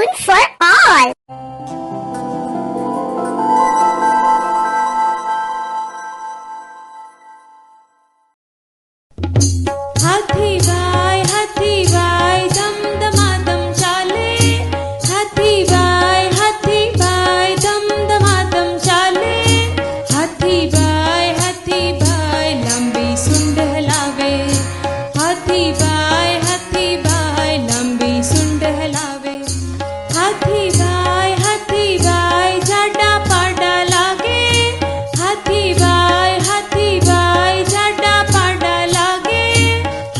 cartoon for all. हाथी भाई दम दमादम चाले। हाथी भाई दम दमादम चाले। हाथी भाई लंबी सूंड हलावे। हाथी भाई लंबी सूंड हलावे। हाथी भाई जाडा पाडा लागे। हाथी भाई जाडा पाडा लागे।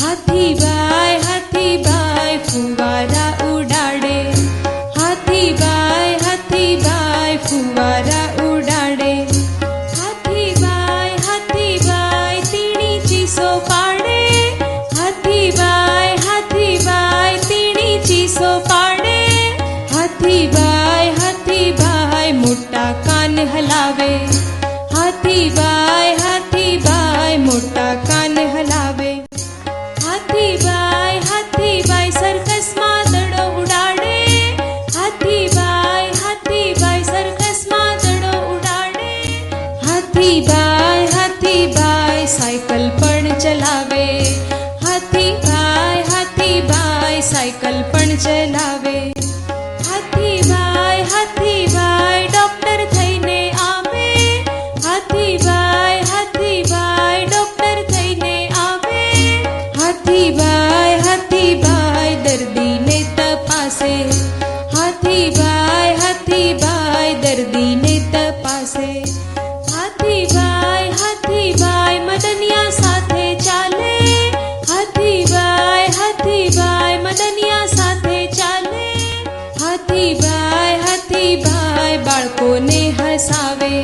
हाथी भाई फुवारा उड़ाड़े। हाथी भाई फुवारा उड़ाड़े। हाथी भाई तीनी चीसो पाड़े। हाथी भाई तीनी चीसो पाड़े। हाथी भाई मोटा कान हलावे। हाथी भाई मोटा कान हलावे। हाथी भाई सर्कस मां दड़ो उड़ाड़े। हाथी भाई सर्कस मां दड़ो उड़ाड़े। हाथी भाई साइकिल पण चलावे। हाथी भाई साइकिल पण चलावे। हाथी भाई डॉक्टर थईने आवे। हाथी भाई डॉक्टर थईने आवे। हाथी भाई दर्दी ने तपासे। हाथी भाई दर्दी ने तपासे। हाथी भाई मदनिया साथे चाले। हाथी भाई मदनिया साथे चाले। हाथी भाई बाळकोने हसावे।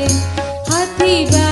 हाथी भाई